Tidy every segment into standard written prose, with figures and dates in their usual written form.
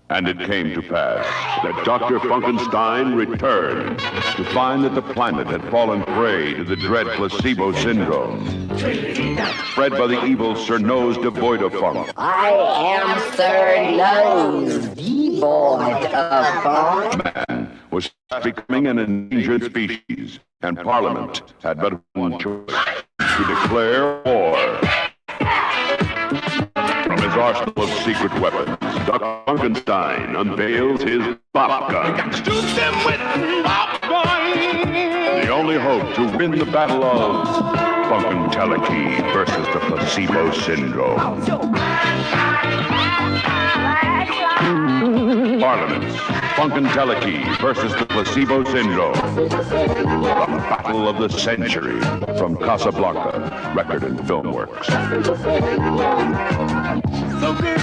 And it came to pass that Dr. Funkenstein returned to find that the planet had fallen prey to the dread placebo syndrome, spread by the evil Sir Nose devoid of funk. I am Sir Nose, devoid of funk. Man was becoming an endangered species, and Parliament had but one choice: to declare war. From his arsenal of secret weapons, Dr. Funkenstein unveils his pop gun. Shoot them with pop gun. The only hope to win the battle of Funkentelechy versus the placebo syndrome. Parliament's Funkentelechy versus the placebo syndrome. The battle of the century from Casablanca Record and Film Works. So good.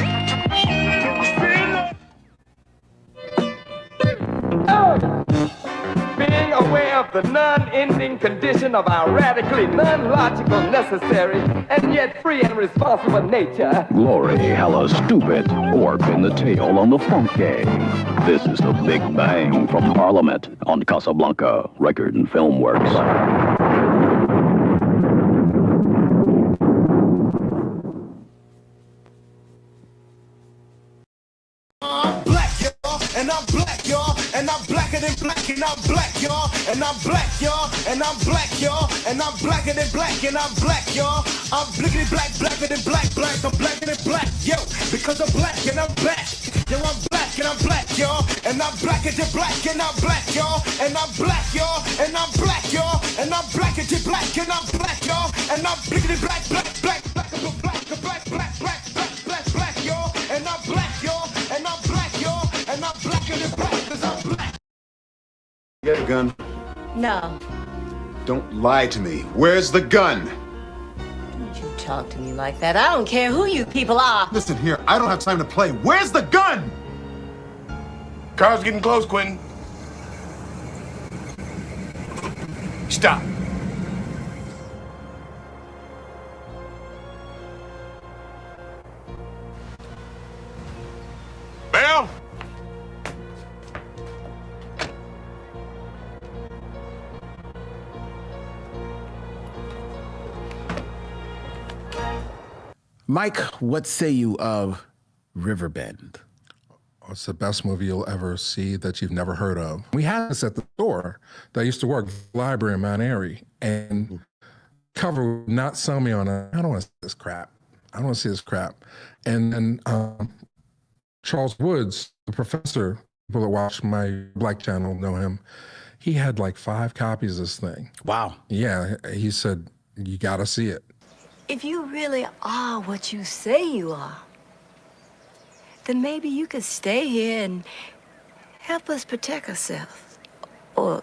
Being aware of the non-ending condition of our radically non-logical, necessary, and yet free and responsible nature. Glory, hella stupid, or pin the tail on the funk gang. This is the Big Bang from Parliament on Casablanca Record and Film Works. And I'm black, y'all, and I'm blacker than black, and I'm black, y'all, and I'm black, y'all, and I'm black, y'all, and I'm blacker than black, and I'm black, y'all. I'm blickety black, blacker than black, I'm blacker than black, yo, because I'm black and I'm back. Yo, I'm black and I'm black, y'all, and I'm blacker than black, and I'm black, y'all, and I'm black, y'all, and I'm black, y'all, and I'm blacker than black, and I'm black, y'all, and I'm blickety black, black, black, black, black, black, black, black, black, y'all, and I'm black, y'all, and I'm black, y'all, and I'm blacker than black, cause I'm black. Get a gun. No. Don't lie to me. Where's the gun? Don't you talk to me like that. I don't care who you people are. Listen here, I don't have time to play. Where's the gun? Car's getting close, Quentin. Stop. Bell? Mike, what say you of Riverbend? It's the best movie you'll ever see that you've never heard of. We had this at the store that I used to work, the library in Mount Airy, and cover would not sell me on it. I don't want to see this crap. I don't want to see this crap. And then Charles Woods, the professor, people that watch my Black channel know him, he had like 5 copies of this thing. Wow. Yeah, he said, you got to see it. If you really are what you say you are, then maybe you could stay here and help us protect ourselves. Or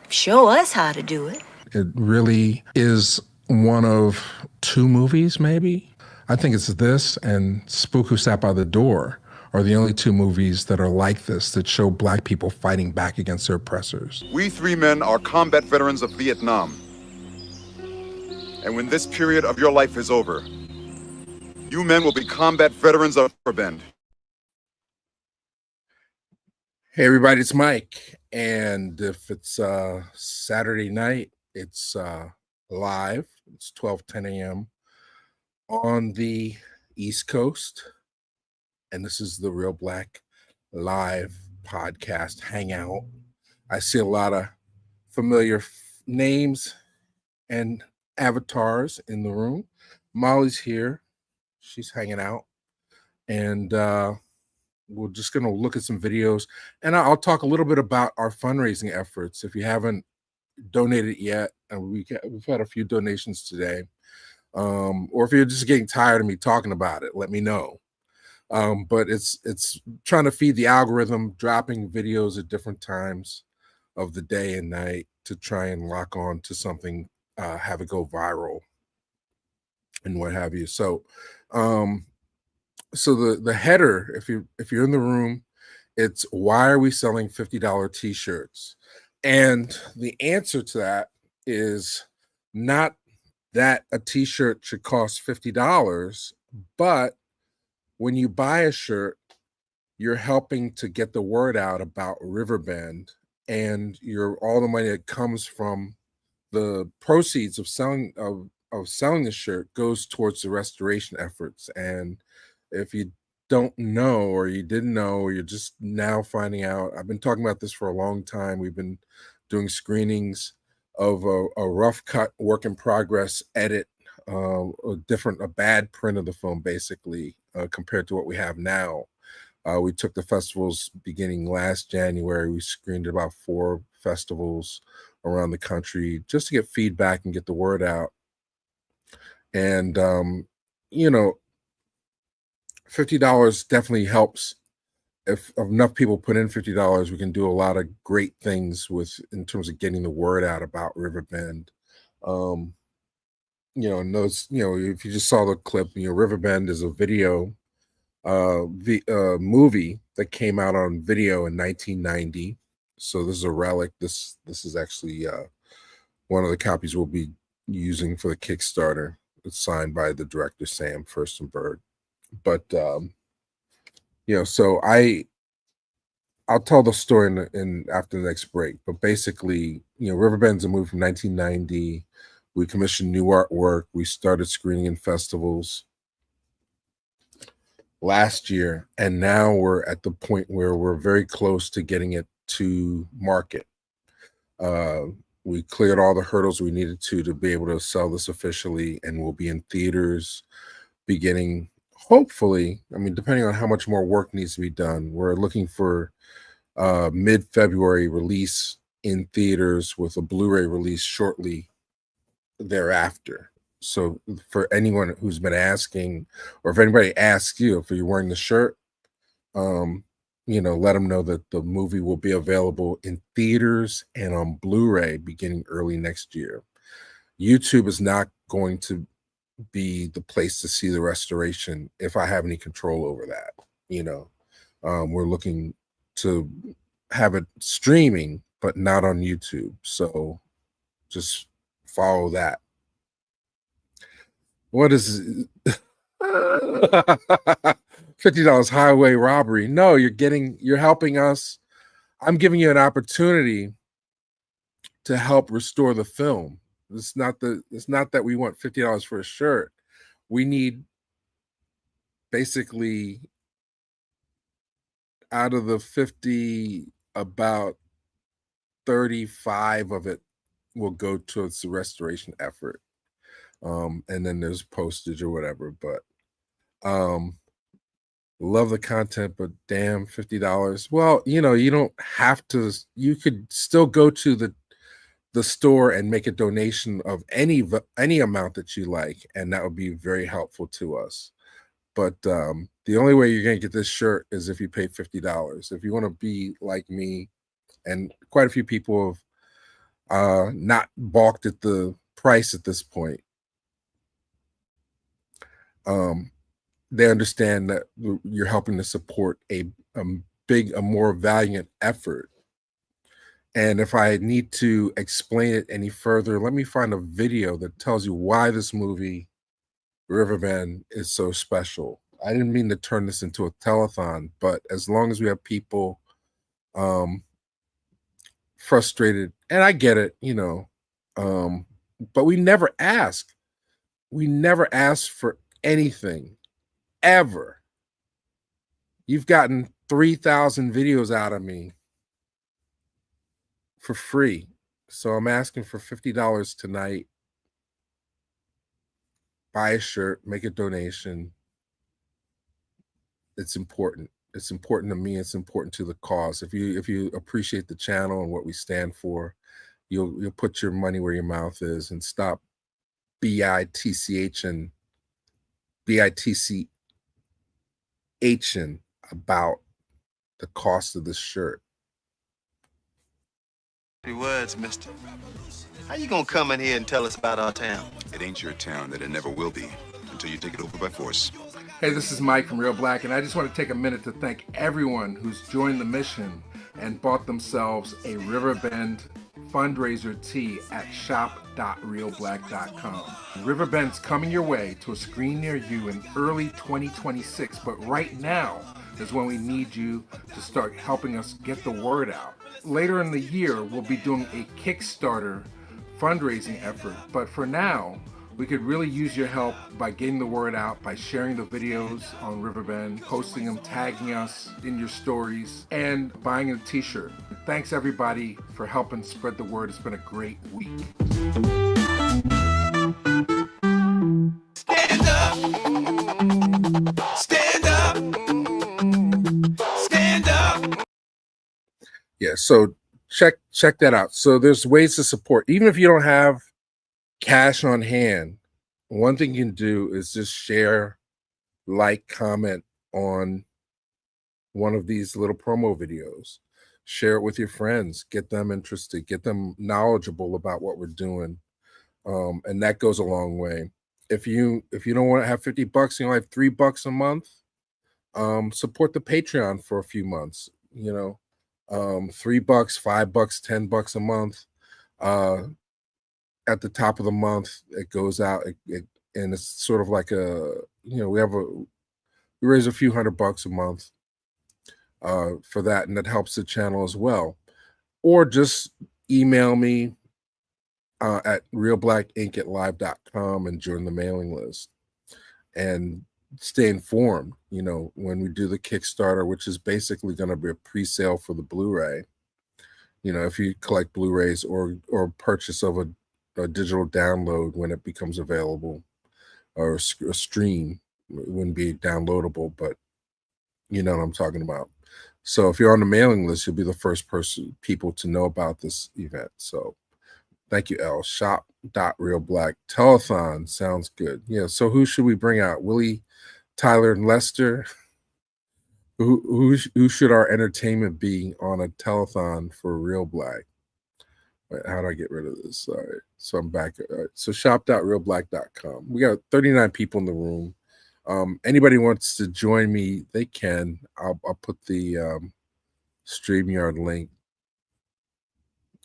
show us how to do it. It really is one of 2 movies, maybe. I think it's this and Spook Who Sat by the Door are the only 2 movies that are like this, that show Black people fighting back against their oppressors. We 3 men are combat veterans of Vietnam. And when this period of your life is over, you men will be combat veterans of Riverbend. Hey everybody, it's Mike. And if it's Saturday night, it's live. It's 12:10 a.m. on the East Coast. And this is the Reelblack Live podcast hangout. I see a lot of familiar names and avatars in the room. Molly's here. She's hanging out. And we're just going to look at some videos. And I'll talk a little bit about our fundraising efforts. If you haven't donated yet, and we've had a few donations today. Or if you're just getting tired of me talking about it, let me know. But it's trying to feed the algorithm, dropping videos at different times of the day and night to try and lock on to something, have it go viral and what have you. So the header, if you're in the room, it's why are we selling $50 t-shirts? And the answer to that is not that a t-shirt should cost $50, but when you buy a shirt, you're helping to get the word out about Riverbend, and all the money that comes from the proceeds of selling the shirt goes towards the restoration efforts. And if you don't know, or you didn't know, or you're just now finding out, I've been talking about this for a long time. We've been doing screenings of a rough cut work in progress edit, a bad print of the film, basically, compared to what we have now. We took the festivals beginning last January. We screened about 4 festivals around the country just to get feedback and get the word out. And, $50 definitely helps. If enough people put in $50, we can do a lot of great things in terms of getting the word out about Riverbend. And those, if you just saw the clip, Riverbend is a video movie that came out on video in 1990. So this is a relic. This is actually one of the copies we'll be using for the Kickstarter. It's signed by the director Sam Furstenberg. But so I'll tell the story in after the next break. But basically, Riverbend's a movie from 1990. We commissioned new artwork. We started screening in festivals last year, and now we're at the point where we're very close to getting it to market. We cleared all the hurdles we needed to be able to sell this officially, and we'll be in theaters beginning, hopefully, depending on how much more work needs to be done, we're looking for mid-February release in theaters with a Blu-ray release shortly thereafter. So for anyone who's been asking, or if anybody asks you if you're wearing the shirt, let them know that the movie will be available in theaters and on Blu-ray beginning early next year. YouTube is not going to be the place to see the restoration if I have any control over that. We're looking to have it streaming, but not on YouTube. So just follow that. What is $50 highway robbery? No, you're helping us. I'm giving you an opportunity to help restore the film. It's not that we want $50 for a shirt. We need, basically, out of the 50, about 35 of it will go towards the restoration effort. And then there's postage or whatever, but love the content, but damn, $50. Well, you don't have to. You could still go to the store and make a donation of any amount that you like, and that would be very helpful to us. But the only way you're going to get this shirt is if you pay $50. If you want to be like me, and quite a few people have not balked at the price at this point, they understand that you're helping to support a more valiant effort. And if I need to explain it any further, let me find a video that tells you why this movie, Riverbend, is so special. I didn't mean to turn this into a telethon, but as long as we have people frustrated, and I get it, but we never ask. We never ask for anything, ever. You've gotten 3,000 videos out of me for free. So I'm asking for $50 tonight. Buy a shirt, make a donation. It's important. It's important to me. It's important to the cause. If you appreciate the channel and what we stand for, you'll put your money where your mouth is and stop bitching about the cost of this shirt. Words, mister. How you gonna come in here and tell us about our town? It ain't your town, that it never will be, until you take it over by force. Hey, this is Mike from Reelblack, and I just want to take a minute to thank everyone who's joined the mission and bought themselves a Riverbend fundraiser tee at shop.reelblack.com. Riverbend's coming your way to a screen near you in early 2026, but right now is when we need you to start helping us get the word out. Later in the year, we'll be doing a Kickstarter fundraising effort, but for now, we could really use your help by getting the word out, by sharing the videos on Riverbend, posting them, tagging us in your stories, and buying a t-shirt. Thanks everybody for helping spread the word. It's been a great week. Stand up. Stand up. Stand up. Yeah, so check that out. So there's ways to support. Even if you don't have cash on hand, one thing you can do is just share, like, comment on one of these little promo videos. Share it with your friends, get them interested, get them knowledgeable about what we're doing. And that goes a long way. If you don't want to have $50, you only have $3 a month, support the Patreon for a few months, $3, $5, $10 a month. At the top of the month, it goes out, and it's sort of like we raise a few $100 a month for that, and that helps the channel as well. Or just email me at reelblackinc@live.com and join the mailing list and stay informed. When we do the Kickstarter, which is basically going to be a pre-sale for the Blu-ray. If you collect Blu-rays or purchase of a digital download when it becomes available, or a stream, it wouldn't be downloadable, but you know what I'm talking about. So if you're on the mailing list, you'll be the first people to know about this event. So thank you, Elle. Shop.reelblack. Telethon sounds good. Yeah. So who should we bring out? Willie, Tyler, and Lester? Who should our entertainment be on a telethon for Reelblack? Wait, how do I get rid of this? All right, so I'm back. All right, so shop.reelblack.com. We got 39 people in the room. Anybody wants to join me, they can. I'll put the StreamYard link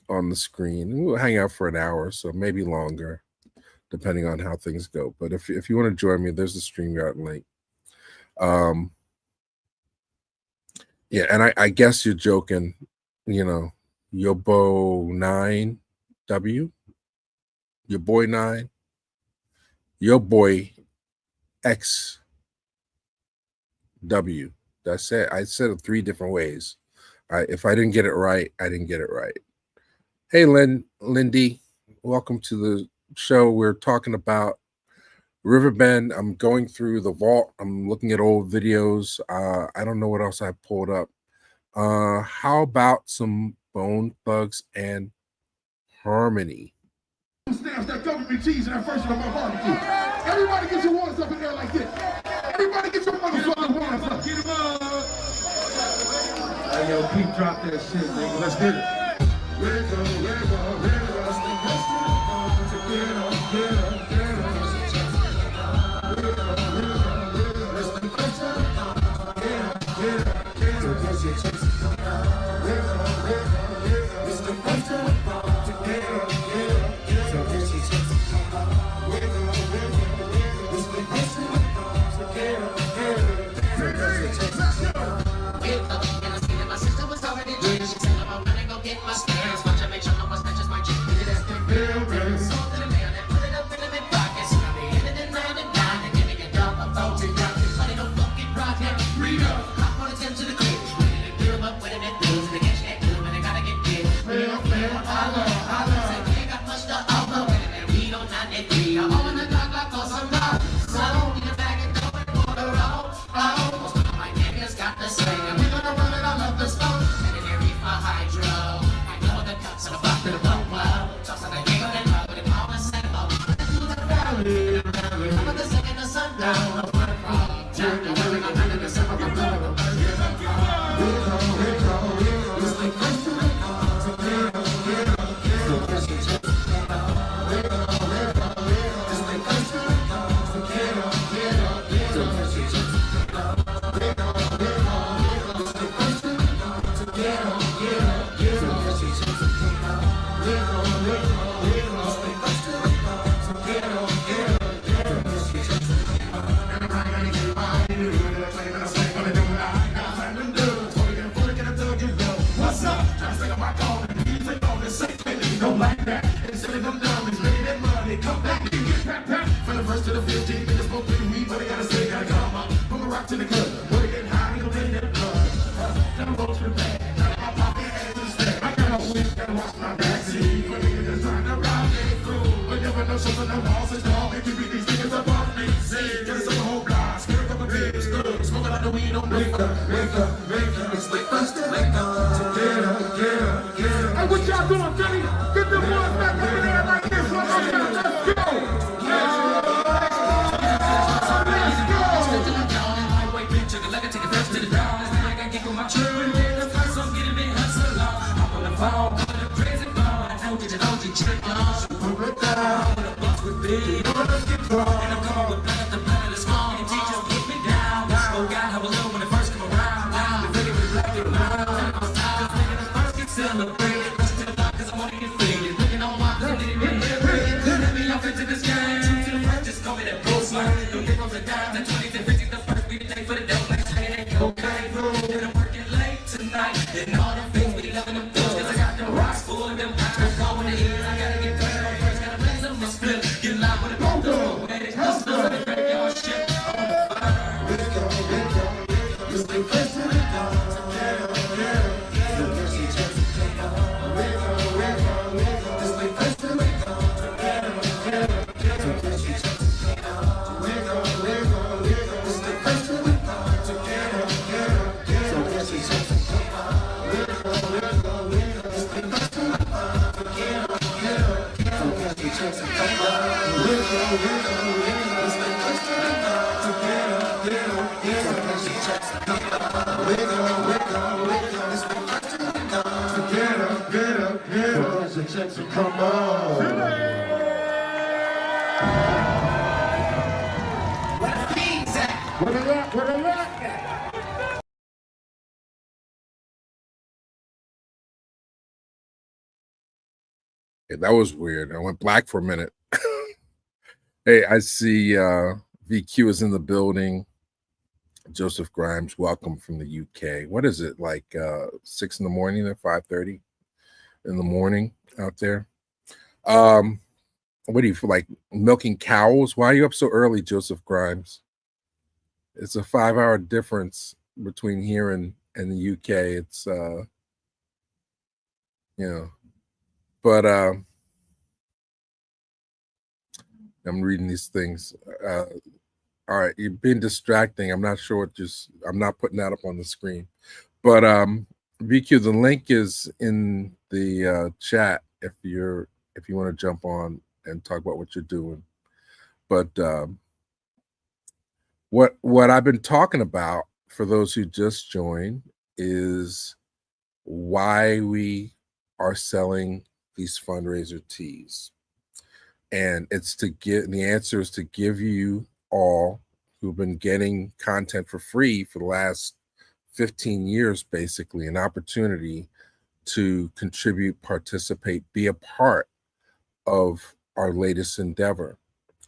on the screen. We'll hang out for an hour, so maybe longer, depending on how things go. But if you want to join me, there's the StreamYard link. Yeah, and I guess you're joking, Yobo9W, your boy 9, your boy XW. That's it. I said it 3 different ways. If I didn't get it right, I didn't get it right. Hey, Lindy, welcome to the show. We're talking about Riverbend. I'm going through the vault. I'm looking at old videos. I don't know what else I pulled up. How about some Bone Thugs and Harmony? Snaps that government cheese and that version of my barbecue. Everybody get your waters up in there like this. Everybody get your motherfucking waters up. Get them up. Hey, yo, Pete, drop that shit, nigga. Let's get it. to the field, team, niggas smoke the weed, but they gotta say, gotta come up. Put my rock to the club, boy, get high, nigga, play that blood. Now roll to the bag, now my pocket has a stack. I got a whip, gotta watch my backseat. For niggas that's trying to rob me through. But never no shows on no walls, it's dog, and keep these niggas up off me. See, get us on the whole block, scare a couple beers, good. Smoke a lot of weed, don't wake up, wake up, wake up. It's wake up, wake up. So get up, get up, get up. Hey, what y'all doing, Philly? Get them boys back up in there like this one. Let's go. Yeah, that was weird. I went black for a minute. Hey, I see VQ is in the building. Joseph Grimes, welcome from the UK. What is it, like 6 in the morning or 5:30 in the morning out there? What do you feel like, milking cows? Why are you up so early, Joseph Grimes? It's a 5-hour difference between here and the UK. It's you know, but I'm reading these things. All right, you've been distracting. I'm not sure what I'm not putting that up on the screen. But VQ, the link is in the chat if you want to jump on and talk about what you're doing. But what I've been talking about for those who just joined is why we are selling these fundraiser tees. And it's to get, the answer is to give you all who've been getting content for free for the last 15 years, basically, an opportunity to contribute, participate, be a part of our latest endeavor.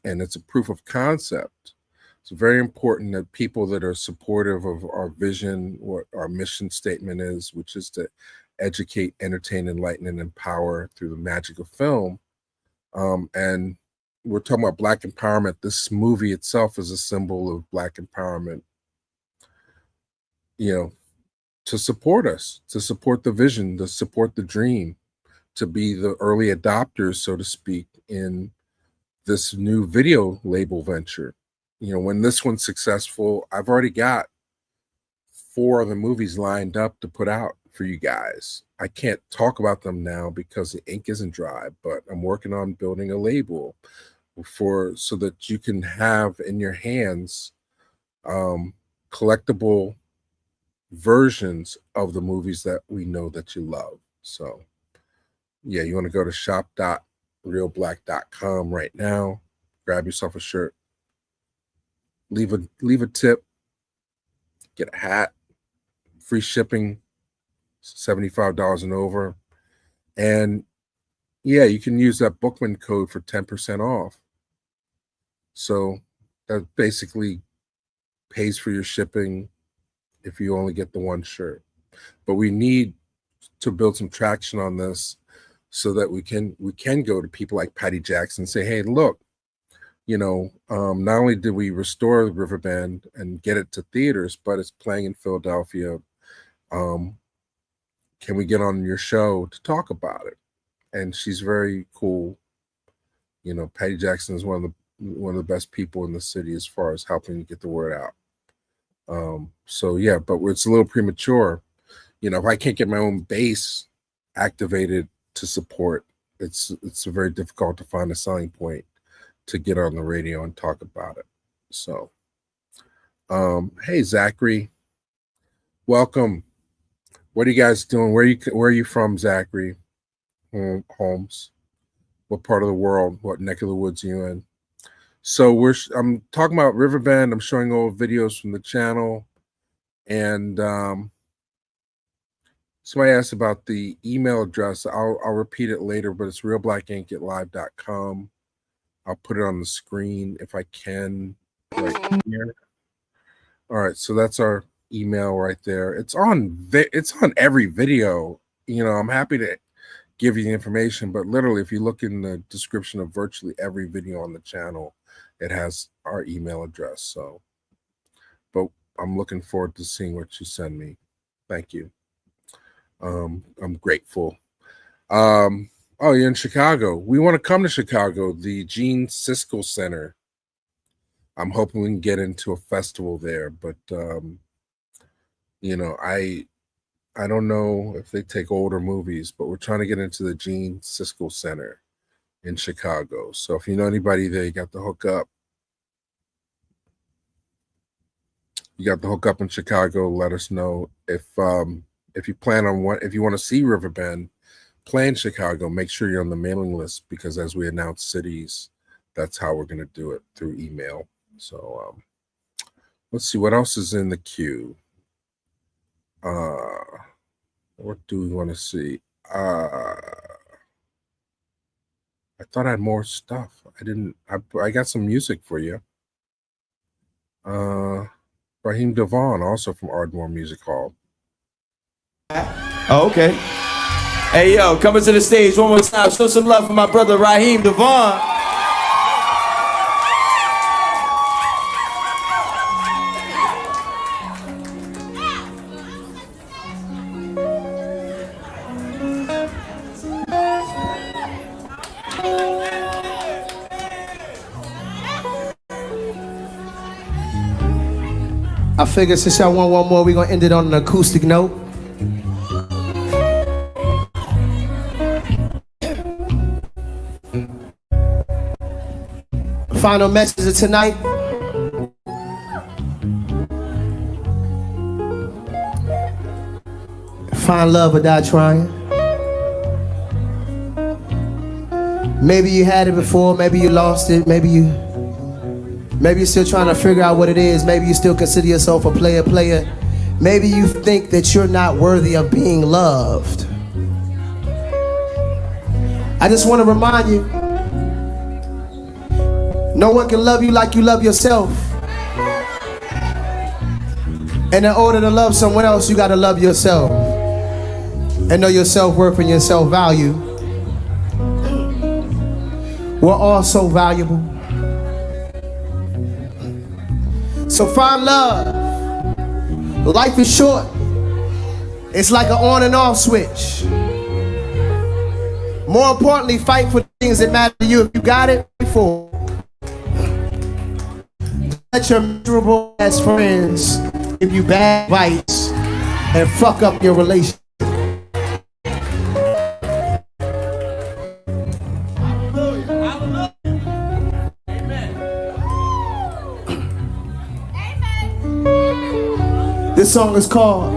And it's a proof of concept. It's very important that people that are supportive of our vision, what our mission statement is, which is to educate, entertain, enlighten, and empower through the magic of film. And we're talking about Black empowerment. This movie itself is a symbol of Black empowerment, you know, to support us, to support the vision, to support the dream, to be the early adopters, so to speak, in this new video label venture. You know, when this one's successful, I've already got 4 of the movies lined up to put out for you guys. I can't talk about them now because the ink isn't dry, but I'm working on building a label so that you can have in your hands collectible versions of the movies that we know that you love. So yeah, you want to go to shop.reelblack.com right now, grab yourself a shirt, leave a tip, get a hat, free shipping, $75 and over. And yeah, you can use that Bookman code for 10% off. So that basically pays for your shipping if you only get the one shirt. But we need to build some traction on this so that we can go to people like Patty Jackson and say, hey, look, not only did we restore Riverbend and get it to theaters, but it's playing in Philadelphia. Can we get on your show to talk about it? And she's very cool. Patty Jackson is one of the best people in the city as far as helping get the word out. So yeah, but it's a little premature. If I can't get my own base activated to support, it's very difficult to find a selling point to get on the radio and talk about it. So, hey Zachary, welcome. What are you guys doing? Where are you from, Zachary Holmes? What part of the world? What neck of the woods are you in? So I'm talking about Riverbend. I'm showing old videos from the channel, and somebody asked about the email address. I'll repeat it later, but it's reelblackinc@live.com. I'll put it on the screen if I can right here. All right, so that's our email right there. It's on every video. I'm happy to give you the information, but literally, if you look in the description of virtually every video on the channel, it has our email address. So, but I'm looking forward to seeing what you send me. Thank you. I'm grateful. Oh, you're in Chicago. We want to come to Chicago, the Gene Siskel Center. I'm hoping we can get into a festival there, but I don't know if they take older movies, but we're trying to get into the Gene Siskel Center in Chicago. So if you know anybody there, you got the hook up. You got the hook up in Chicago. Let us know if you plan on if you want to see Riverbend play in Chicago. Make sure you're on the mailing list, because as we announce cities, that's how we're going to do it, through email. So let's see what else is in the queue. What do we want to see? I thought I had more stuff. I didn't. I got some music for you. Raheem Devaughn, also from Ardmore Music Hall. Oh, okay. Hey, yo, coming to the stage one more time. Show some love for my brother Raheem Devaughn. I figured since y'all want one more, we're gonna end it on an acoustic note. Final message of tonight. Find love or die trying. Maybe you had it before, maybe you lost it, maybe you're still trying to figure out what it is. Maybe you still consider yourself a player. Maybe you think that you're not worthy of being loved. I just want to remind you, no one can love you like you love yourself. And in order to love someone else, you got to love yourself and know your self-worth and your self-value. We're all so valuable. So find love. Life is short. It's like an on and off switch. More importantly, fight for the things that matter to you. If you got it before, let your miserable ass friends give you bad advice and fuck up your relationship. This song is called,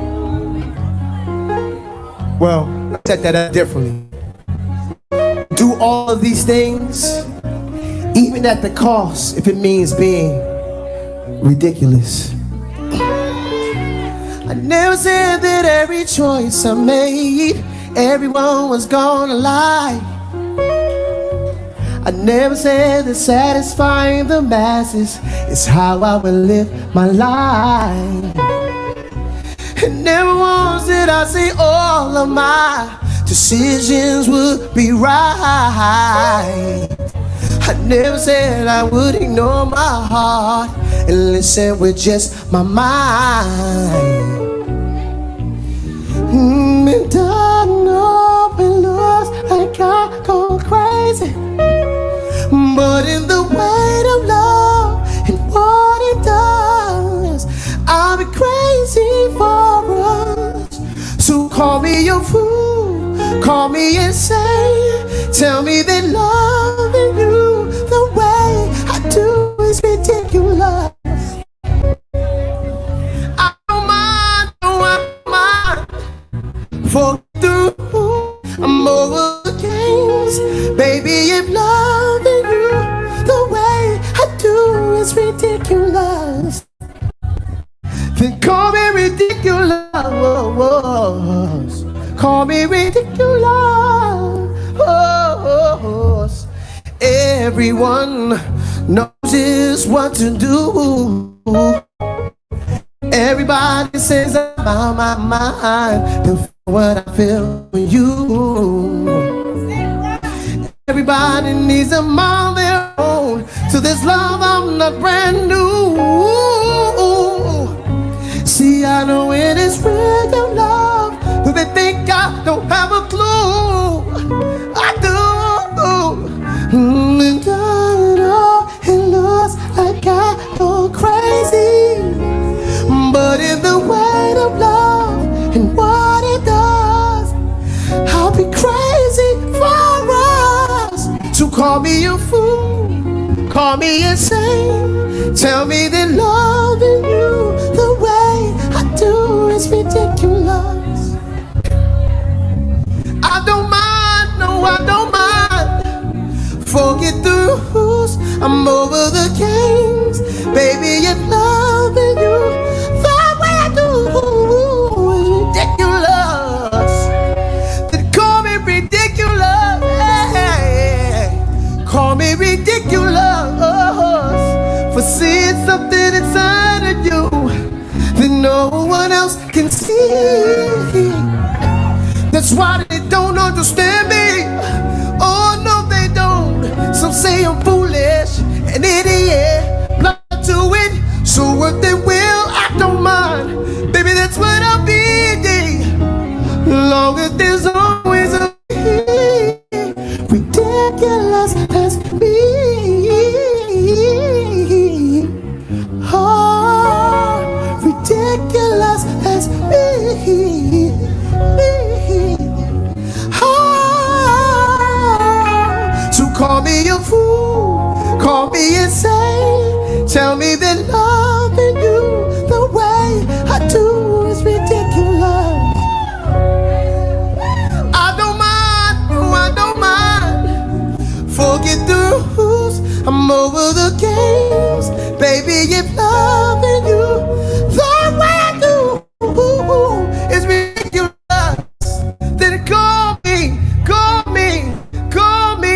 well, let's set that up differently. Do all of these things, even at the cost, if it means being ridiculous. I never said that every choice I made, everyone was gonna lie. I never said that satisfying the masses is how I will live my life. And never once did I say all of my decisions would be right. I never said I would ignore my heart and listen with just my mind. And I know it looks like I go crazy, but in the weight of love and what it does, I'll be crazy for us. So call me a fool, call me insane, tell me that loving you the way I do is ridiculous. I don't mind, no, I don't mind. For through, I'm over the games, baby. If loving you the way I do is ridiculous, then call me ridiculous. Call me ridiculous. Everyone knows just what to do. Everybody says I'm out my mind to feel what I feel for you. Everybody needs them on their own. To this love I'm not brand new. See, I know it is real love, but they think I don't have a clue. I do. And I know it looks like I go crazy, but in the weight of love and what it does, I'll be crazy for us. So call me a fool, call me insane, tell me that loving you the way I do is ridiculous. I don't mind, no, I don't mind. Forget the rules, I'm over the games, baby. If loving you the way I do is ridiculous, then call me ridiculous. Call me ridiculous for seeing something inside of you that no one else can see. That's why they don't understand me. Oh no, they don't. Some say I'm foolish, an idiot, blind to it. So what they will, I don't mind. Baby, that's what I'll be. Long as there's always a ridiculous as me. Oh, ridiculous as me. Call me a fool, call me insane, tell me that loving you the way I do is ridiculous. I don't mind, no, I don't mind. Forget the rules, I'm over the games, baby. If loving you the way I do is ridiculous, then call me, call me, call me.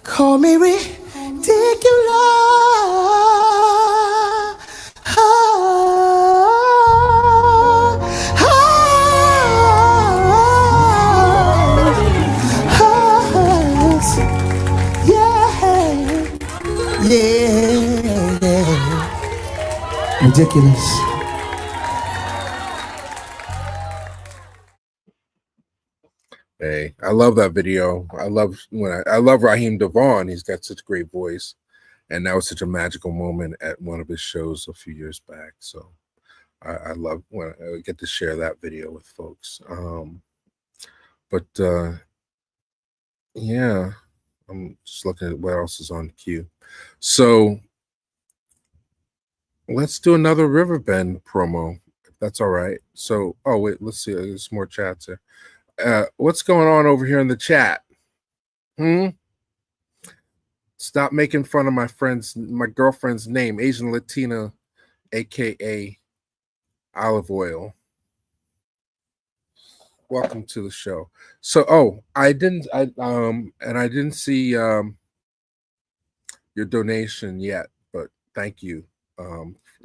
Call me ridiculous. Ridiculous. Hey, I love that video. I love Raheem Devaughn. He's got such a great voice, and that was such a magical moment at one of his shows a few years back. So I love when I get to share that video with folks. Yeah, I'm just looking at what else is on queue. So let's do another Riverbend promo, if that's all right. So, oh wait, let's see. There's more chats here. What's going on over here in the chat? Stop making fun of my girlfriend's name, Asian Latina, aka Olive Oil. Welcome to the show. So, I didn't see your donation yet, but thank you.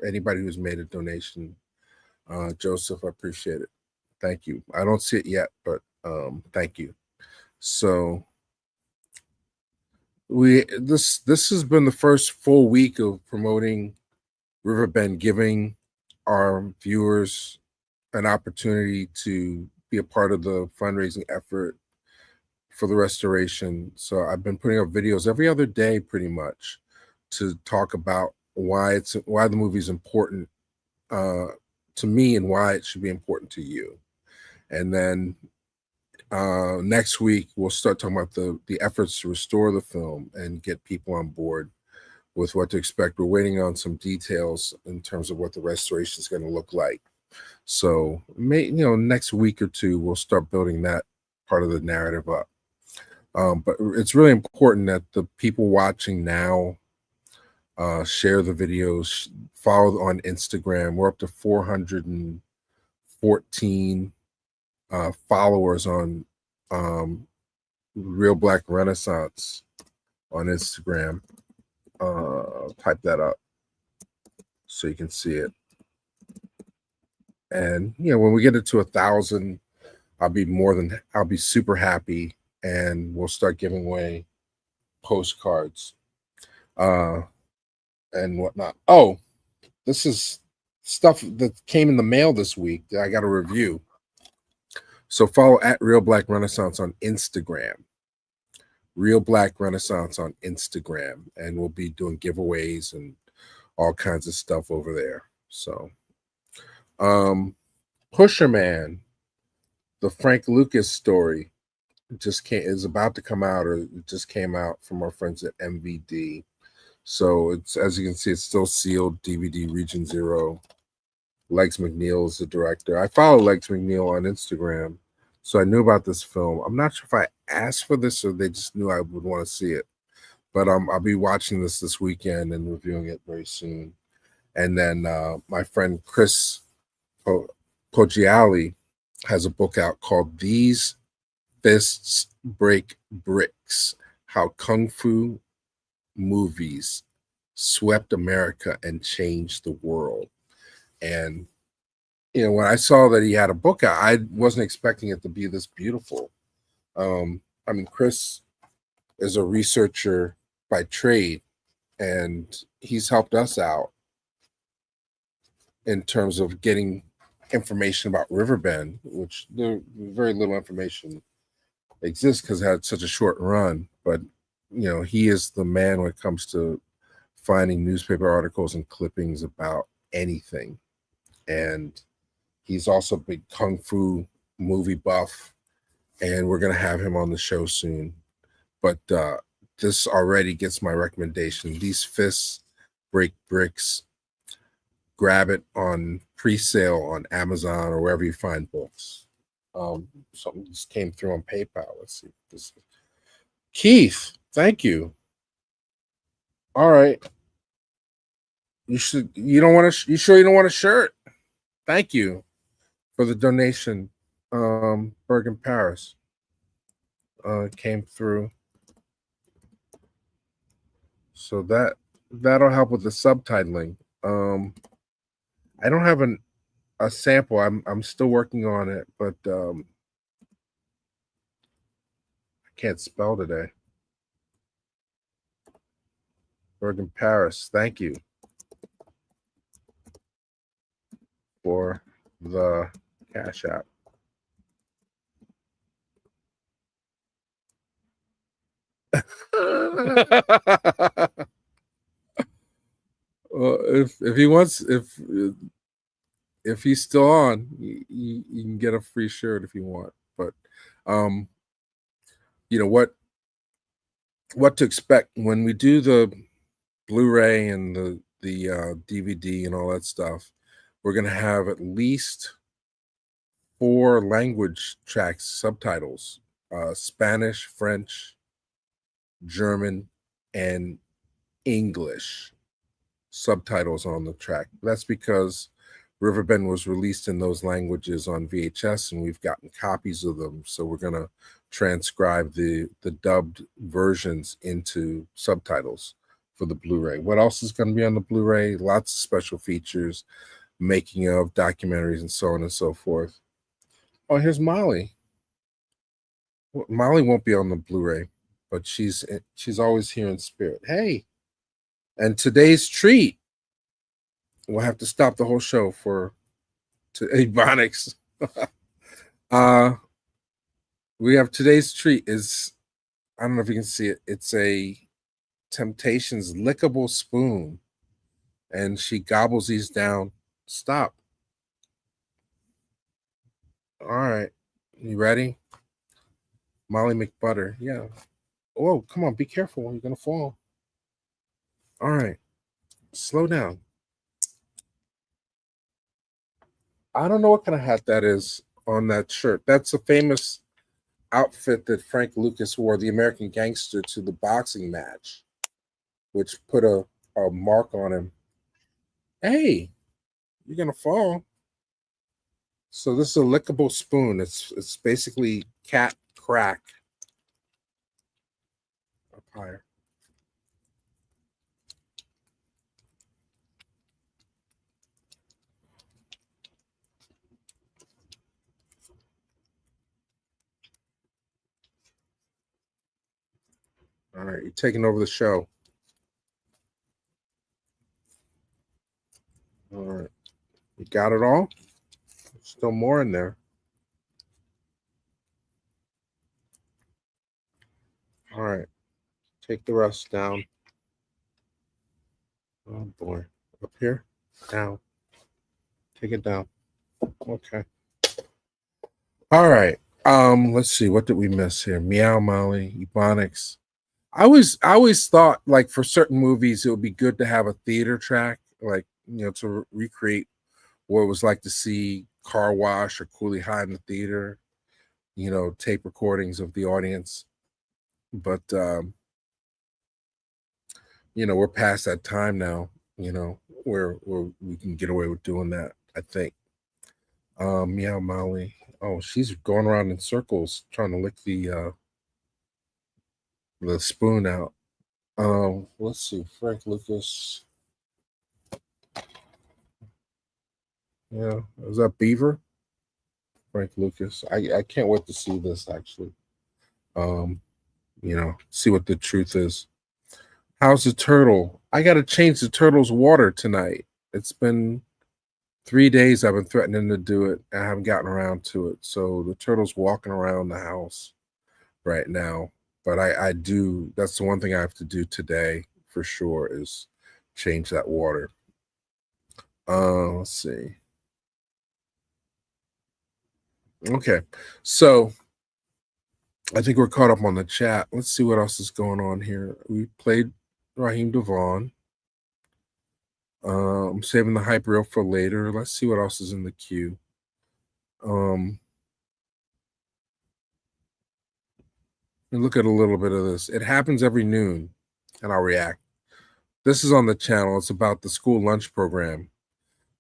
Anybody who's made a donation, Joseph, I appreciate it. Thank you. I don't see it yet, but thank you. So this has been the first full week of promoting Riverbend, giving our viewers an opportunity to be a part of the fundraising effort for the restoration. So I've been putting up videos every other day pretty much to talk about why the movie is important to me and why it should be important to you. And then next week we'll start talking about the efforts to restore the film and get people on board with what to expect. We're waiting on some details in terms of what the restoration is going to look like. So next week or two we'll start building that part of the narrative up. But it's really important that the people watching now share the videos, follow on Instagram. We're up to 414 followers on Reelblack Renaissance on Instagram. Type that up so you can see it. And when we get it to 1,000, I'll be super happy, and we'll start giving away postcards and whatnot. Oh, this is stuff that came in the mail this week that I got a review. So follow at Reelblack Renaissance on Instagram. Reelblack Renaissance on Instagram, and we'll be doing giveaways and all kinds of stuff over there. So Pusher Man, the Frank Lucas story is about to come out, or it just came out from our friends at MVD. So it's, as you can see, it's still sealed, DVD Region 0. Legs McNeil is the director. I follow Legs McNeil on Instagram, so I knew about this film. I'm not sure if I asked for this or they just knew I would want to see it. But I'll be watching this weekend and reviewing it very soon. And then my friend Chris Poggiali has a book out called These Fists Break Bricks: How Kung Fu Movies Swept America and Changed the World. And when I saw that he had a book out, I wasn't expecting it to be this beautiful. Chris is a researcher by trade, and he's helped us out in terms of getting information about Riverbend, which very little information exists because it had such a short run. But he is the man when it comes to finding newspaper articles and clippings about anything. And he's also a big kung fu movie buff, and we're going to have him on the show soon. But this already gets my recommendation. These Fists Break Bricks. Grab it on pre-sale on Amazon or wherever you find books. Something just came through on PayPal. Let's see. Keith, thank you. All right. You sure you don't want a shirt? Thank you for the donation. Bergen Paris came through. So that'll help with the subtitling. I don't have a sample. I'm still working on it, but I can't spell today. Bergen Paris, thank you for the Cash App. Well, if he wants, if he's still on, you can get a free shirt if you want. But you know what to expect when we do the Blu-ray and the DVD and all that stuff. We're gonna have at least 4 language tracks, subtitles: Spanish, French, German, and English subtitles on the track. That's because Riverbend was released in those languages on VHS, and we've gotten copies of them. So we're going to transcribe the dubbed versions into subtitles for the Blu-ray. What else is going to be on the Blu-ray? Lots of special features, making of, documentaries, and so on and so forth. Oh, here's Molly. Well, Molly won't be on the Blu-ray, but she's always here in spirit. Hey, and today's treat, we'll have to stop the whole show to Ebonics. We have today's treat is, I don't know if you can see it. It's a Temptations lickable spoon, and she gobbles these down. Stop. All right, you ready? Molly McButter, yeah. Oh, come on, be careful, you're gonna fall. All right, slow down. I don't know what kind of hat that is on that shirt. That's a famous outfit that Frank Lucas wore, the American Gangster, to the boxing match, which put a mark on him. Hey, you're gonna fall. So this is a lickable spoon. It's basically cat crack. Up higher. All right, you're taking over the show. All right, you got it all? There's still more in there. All right, take the rest down. Oh boy, up here, down. Take it down. Okay. All right. Let's see. What did we miss here? Meow Molly, Ebonics. I always thought, like, for certain movies, it would be good to have a theater track, like, you know, to recreate what it was like to see Car Wash or Cooley High in the theater, you know, tape recordings of the audience. But, you know, we're past that time now, you know, where we can get away with doing that, I think. Meow Molly. Oh, she's going around in circles trying to lick the spoon out. Let's see, Frank Lucas. Yeah, is that Beaver? Frank Lucas. I can't wait to see this, actually. You know, see what the truth is. How's the turtle? I got to change the turtle's water tonight. It's been 3 days I've been threatening to do it. I haven't gotten around to it. So the turtle's walking around the house right now. But I do, that's the one thing I have to do today for sure, is change that water. Let's see. Okay, so I think we're caught up on the chat. Let's see what else is going on here. We played Raheem Devaughn. I'm saving the hype reel for later. Let's see what else is in the queue. And look at a little bit of this. It happens every noon, and I'll react. This is on the channel. It's about the school lunch program,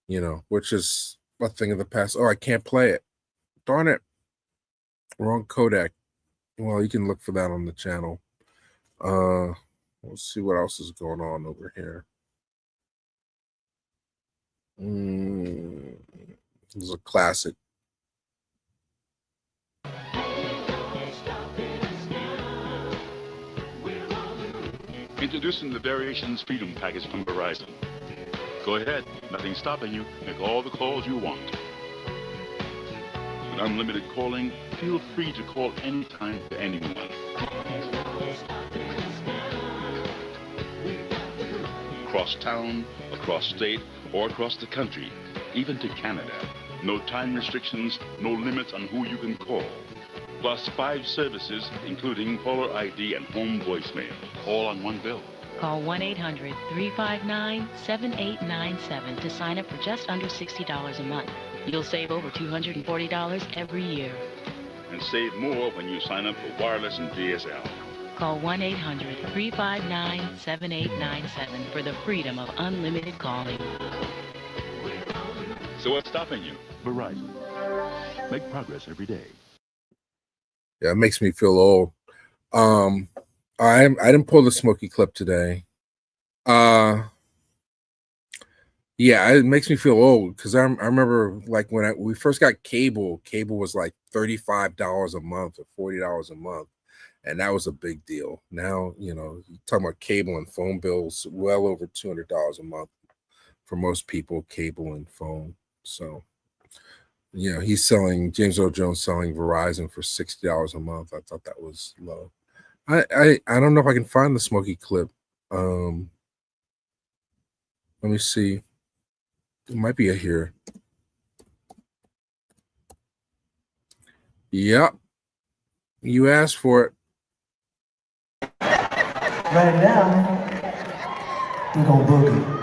you know, which is a thing of the past. Oh, I can't play it. Darn it. Wrong codec. Well, you can look for that on the channel. Let's see what else is going on over here. This is a classic. It's Introducing the Variations Freedom Package from Verizon. Go ahead, nothing's stopping you. Make all the calls you want. With unlimited calling, feel free to call anytime to anyone. Across town, across state, or across the country, even to Canada. No time restrictions, no limits on who you can call. Plus 5 services, including caller ID and home voicemail, all on one bill. Call 1-800-359-7897 to sign up for just under $60 a month. You'll save over $240 every year. And save more when you sign up for wireless and DSL. Call 1-800-359-7897 for the freedom of unlimited calling. So what's stopping you? Verizon. Make progress every day. Yeah, it makes me feel old. I didn't pull the Smokey clip today. Yeah, it makes me feel old because I remember like when we first got cable was like $35 a month or $40 a month, and that was a big deal. Now, you know, you're talking about cable and phone bills well over $200 a month for most people, cable and phone. So, you know, James Earl Jones selling Verizon for $60 a month. I thought that was low. I don't know if I can find the Smokey clip. Let me see. It might be here. Yep. You asked for it. Right now, we're gonna boogie.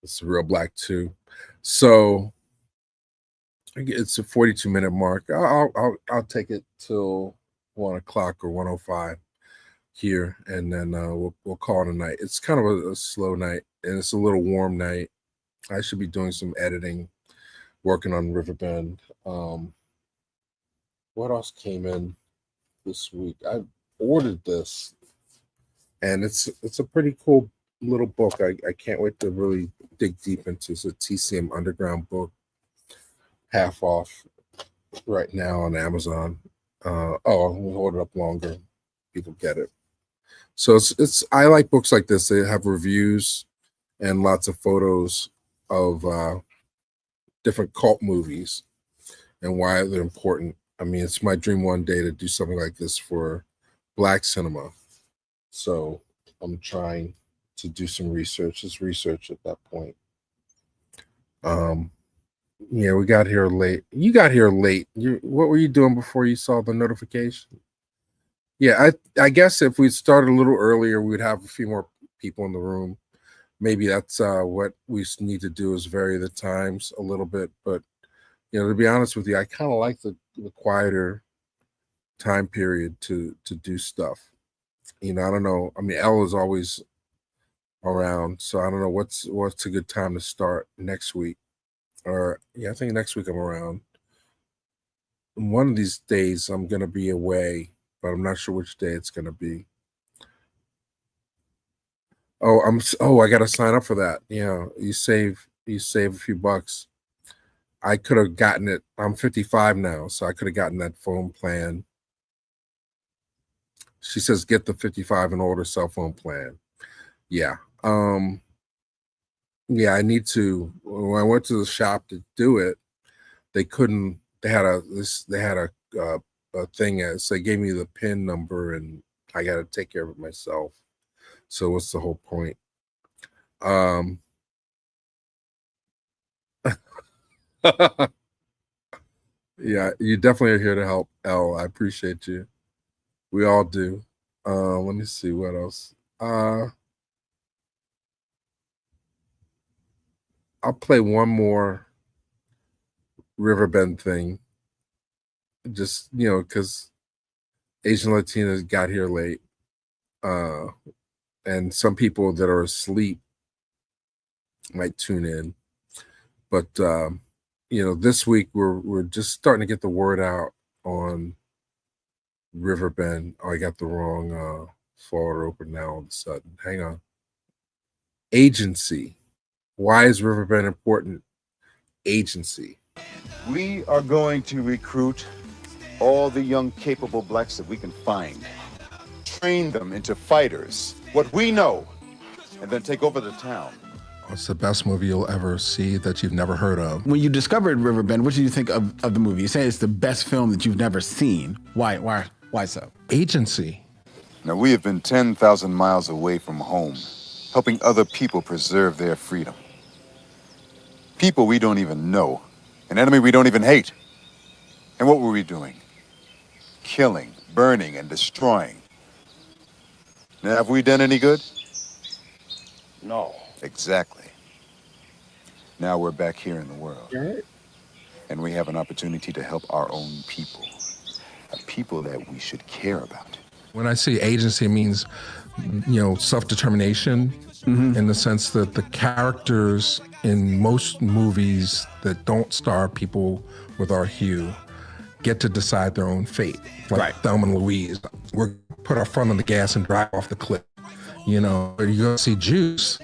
It's Reelblack 2. So it's a 42-minute mark. I'll take it till 1 o'clock or 1:05 here, and then we'll call it a night. It's kind of a slow night, and it's a little warm night. I should be doing some editing, working on Riverbend. What else came in this week? I ordered this, and it's a pretty cool little book. I can't wait to really dig deep into. It's a TCM Underground book, half off right now on Amazon. We'll hold it up longer. People get it. So it's I like books like this. They have reviews and lots of photos of different cult movies and why they're important. I mean, it's my dream one day to do something like this for Black cinema. So I'm trying to do some research. It's research at that point. Yeah, we got here late. You got here late. What were you doing before you saw the notification? Yeah, I guess if we started a little earlier, we'd have a few more people in the room. Maybe that's what we need to do, is vary the times a little bit. But, you know, to be honest with you, I kind of like the quieter time period to do stuff. You know, I don't know. I mean, Elle is always around, so I don't know what's a good time to start next week. Or yeah, I think next week I'm around. One of these days I'm gonna be away, but I'm not sure which day it's gonna be. I gotta sign up for that. Yeah, you save a few bucks. I could have gotten it. I'm 55 now, so I could have gotten that phone plan. She says get the 55 and older cell phone plan. Yeah. Yeah, I need to. When I went to the shop to do it, they couldn't. They had a thing. So they gave me the PIN number, and I got to take care of it myself. So what's the whole point? Yeah, you definitely are here to help, Elle. I appreciate you. We all do. Let me see what else. I'll play one more Riverbend thing. Just, because Asian Latinas got here late. And some people that are asleep might tune in. But this week we're just starting to get the word out on Riverbend. Oh, I got the wrong folder open now all of a sudden. Hang on. Agency. Why is Riverbend important? Agency. We are going to recruit all the young, capable blacks that we can find, train them into fighters, what we know, and then take over the town. It's the best movie you'll ever see that you've never heard of. When you discovered Riverbend, what did you think of the movie? You say it's the best film that you've never seen. Why so? Agency. Now, we have been 10,000 miles away from home, helping other people preserve their freedom. People we don't even know, an enemy we don't even hate. And what were we doing? Killing, burning, and destroying. Now, have we done any good? No. Exactly. Now we're back here in the world. Right. And we have an opportunity to help our own people. A people that we should care about. When I say agency, it means, self-determination, in the sense that the characters in most movies that don't star people with our hue get to decide their own fate. Like Thelma and Louise. We're put our foot on the gas and drive off the cliff. Or you go see Juice,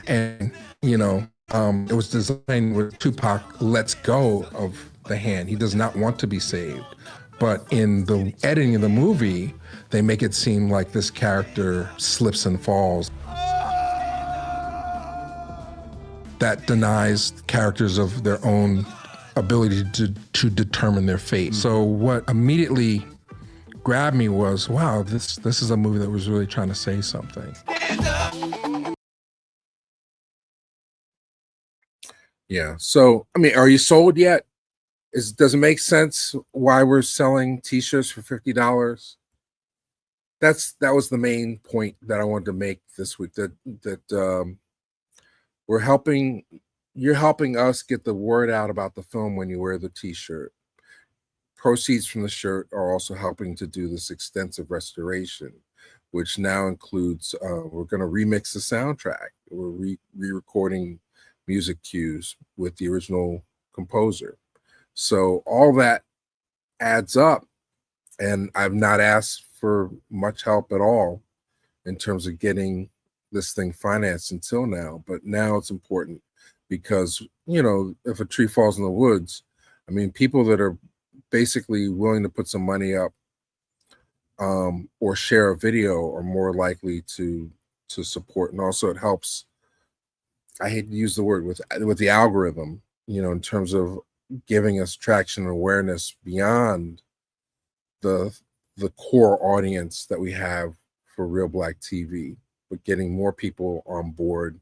and, it was designed where Tupac lets go of the hand. He does not want to be saved. But in the editing of the movie, they make it seem like this character slips and falls. That denies characters of their own ability to determine their fate. So what immediately grabbed me was, wow, this is a movie that was really trying to say something. Yeah. So, are you sold yet? Does it make sense why we're selling T-shirts for $50? That was the main point that I wanted to make this week. That you're helping us get the word out about the film when you wear the T-shirt. Proceeds from the shirt are also helping to do this extensive restoration, which now includes we're going to remix the soundtrack. We're re-recording music cues with the original composer. So all that adds up, and I've not asked for much help at all in terms of getting this thing financed until now. But now it's important because, if a tree falls in the woods, people that are basically willing to put some money up or share a video are more likely to support. And also it helps, I hate to use the word, with the algorithm, in terms of giving us traction and awareness beyond the core audience that we have for Reelblack TV, but getting more people on board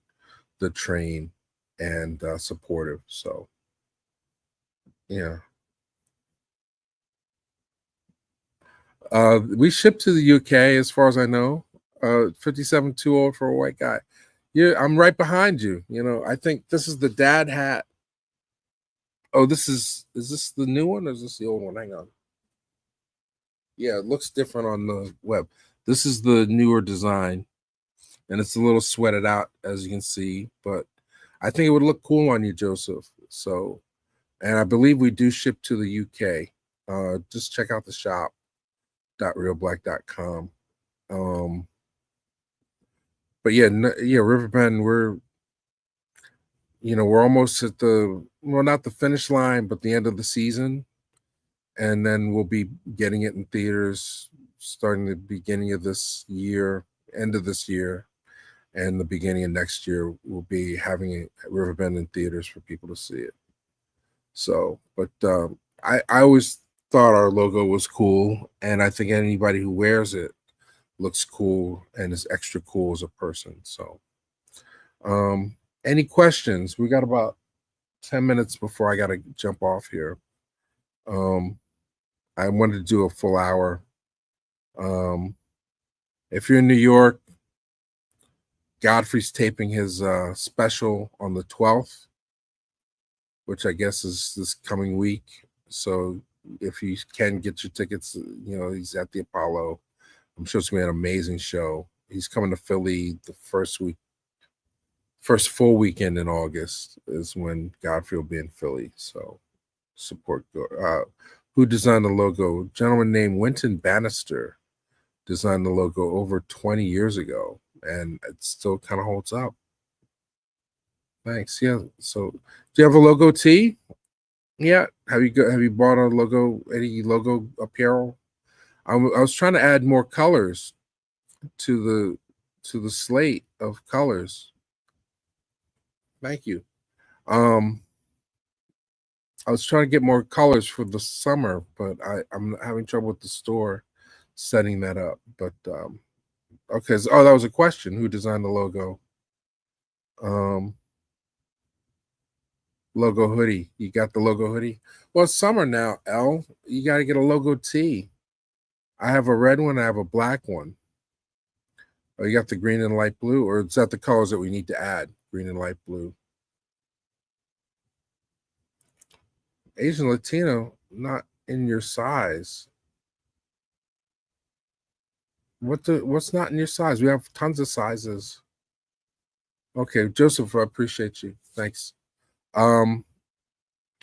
the train and supportive. So, yeah. We ship to the UK, as far as I know. 57 too old for a white guy. Yeah, I'm right behind you. I think this is the dad hat. Oh, is this the new one or is this the old one? Hang on. Yeah, it looks different on the web. This is the newer design, and it's a little sweated out, as you can see, but I think it would look cool on you, Joseph. So, and I believe we do ship to the UK. Just check out the shop.reelblack.com. But yeah, Riverbend, we're almost at not the finish line, but the end of the season. And then we'll be getting it in theaters starting the beginning of this year, end of this year, and the beginning of next year. We'll be having it at Riverbend in theaters for people to see it. So, but I always thought our logo was cool, and I think anybody who wears it looks cool and is extra cool as a person. So, any questions? We got about 10 minutes before I got to jump off here. I wanted to do a full hour. If you're in New York, Godfrey's taping his special on the 12th, which I guess is this coming week. So if you can get your tickets, he's at the Apollo. I'm sure it's going to be an amazing show. He's coming to Philly the first full weekend in August is when Godfrey will be in Philly. So support. Who designed the logo? A gentleman named Winton Bannister designed the logo over 20 years ago, and it still kind of holds up. Thanks. Yeah. So, do you have a logo tee? Yeah. Have you bought any logo apparel? I was trying to add more colors to the slate of colors. Thank you. I was trying to get more colors for the summer, but I'm having trouble with the store setting that up. But okay. So, that was a question. Who designed the logo? Logo hoodie. You got the logo hoodie? Well, it's summer now, L. You got to get a logo tee. I have a red one. I have a black one. Oh, you got the green and light blue? Or is that the colors that we need to add? Green and light blue. Asian Latino, not in your size. What's not in your size? We have tons of sizes. Okay, Joseph, I appreciate you. Thanks. All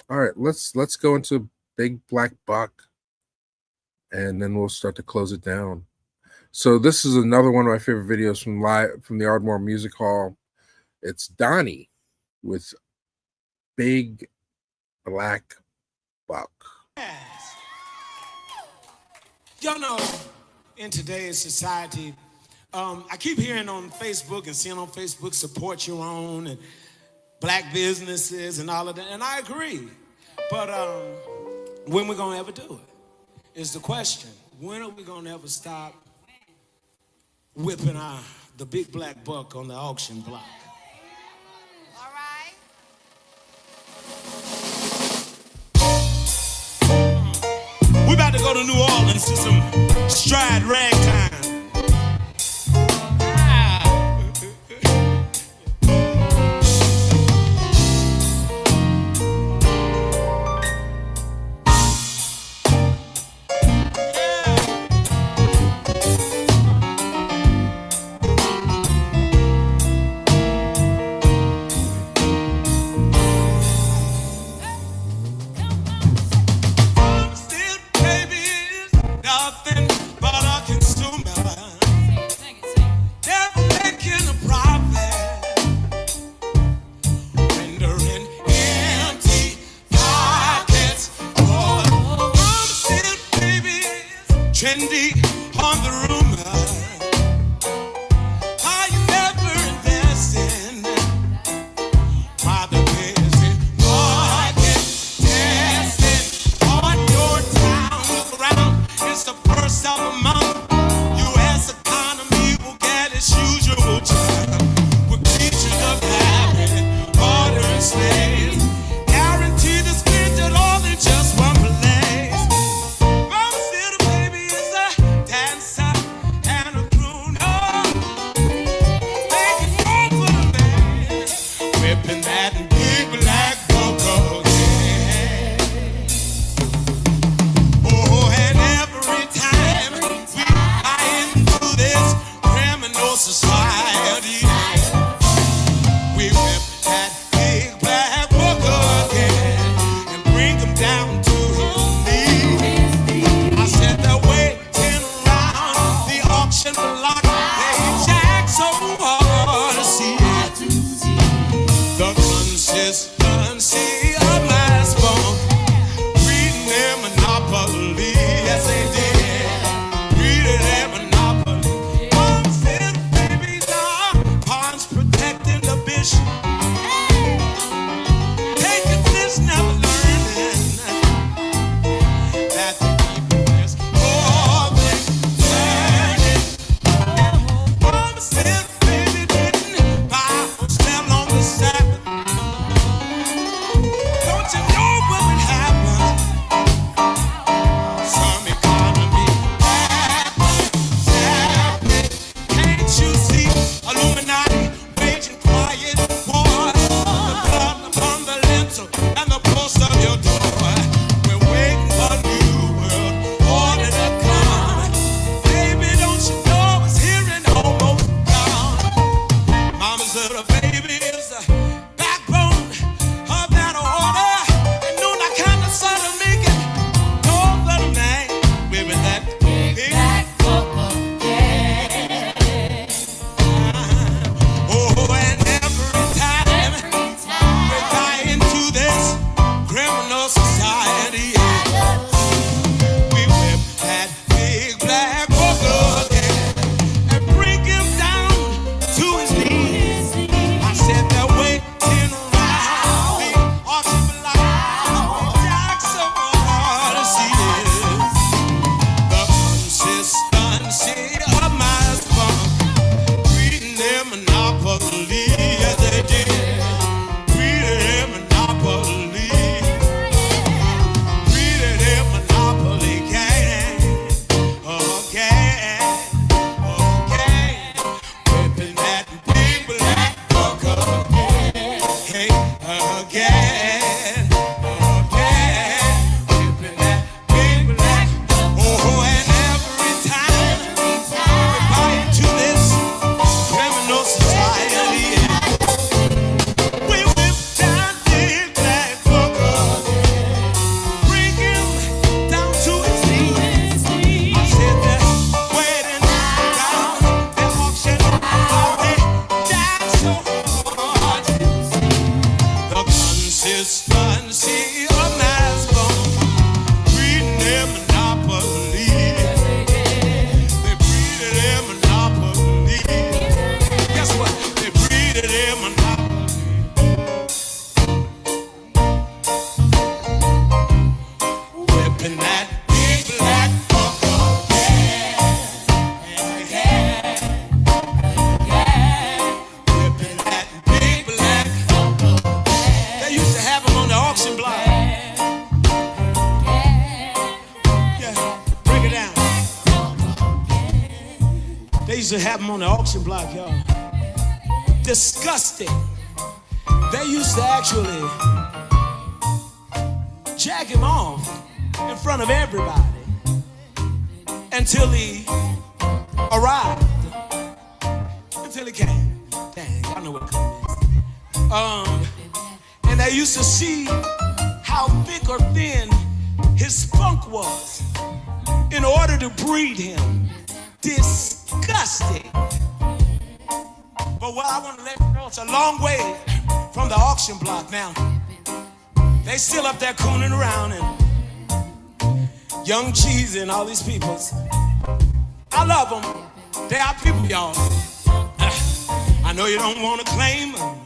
right, let's go into Big Black Buck, and then we'll start to close it down. So this is another one of my favorite videos from the Ardmore Music Hall. It's Donnie with Big Black Buck. Y'all know, in today's society, I keep hearing on Facebook and seeing on Facebook, support your own and black businesses and all of that, and I agree. But when we gonna ever do it is the question. When are we gonna ever stop whipping the big black buck on the auction block? All right. We about to go to New Orleans to some stride ragtime. Trendy on the rumor. How you never investing by the busy market testing on your town. Look around, it's the first of the month. U.S. economy will get its usual jump. We're creatures of habit, order and slaves. Guaranteed to spend it all in just one place. Mama's little baby is a dancer and a They used to have them on the auction block, y'all. Disgusting. They used to actually jack him off in front of everybody until he arrived. Until he came. Dang, I know what it is. And they used to see how thick or thin his spunk was in order to breed him. Disgusting. But what I want to let you know, it's a long way from the auction block now. They still up there cooning around, and Young Cheesy and all these peoples. I love them. They are people, y'all. I know you don't want to claim them.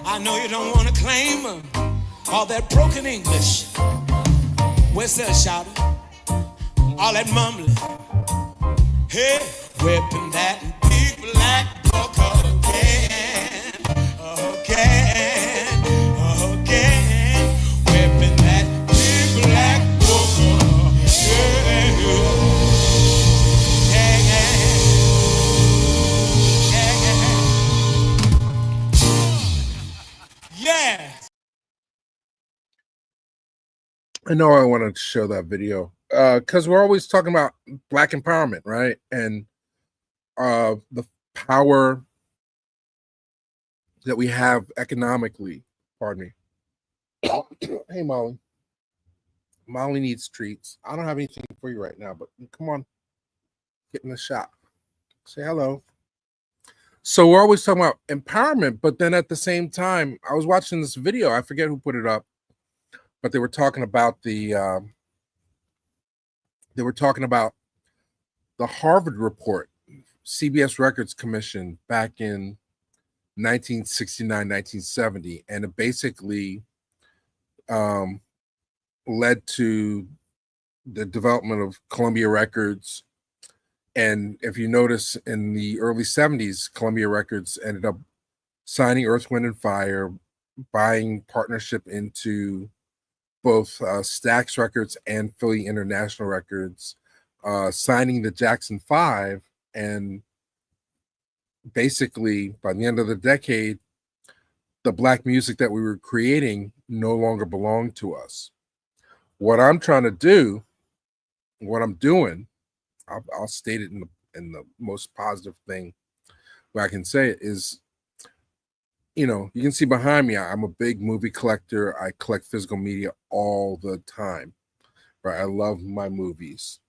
I know you don't want to claim them. All that broken English. Where's that shouting? All that mumbling. Hey, whipping that big black book again, again, again. Whipping that big black book again. Yeah. I know I wanted to show that video because we're always talking about Black empowerment, right? And the power that we have economically. Pardon me. Hey, Molly. Molly needs treats. I don't have anything for you right now, but come on. Get in the shop. Say hello. So we're always talking about empowerment, but then at the same time, I was watching this video. I forget who put it up, but they were talking about the Harvard report, CBS Records Commission back in 1969, 1970, and it basically led to the development of Columbia Records. And if you notice, in the early 70s, Columbia Records ended up signing Earth, Wind, and Fire, buying partnership into both Stax Records and Philly International Records, signing the Jackson 5, and basically, by the end of the decade, the Black music that we were creating no longer belonged to us. What I'm trying to do, what I'm doing, I'll state it in the most positive thing where I can say it is, you know, you can see behind me, I'm a big movie collector. I collect physical media all the time, right? I love my movies.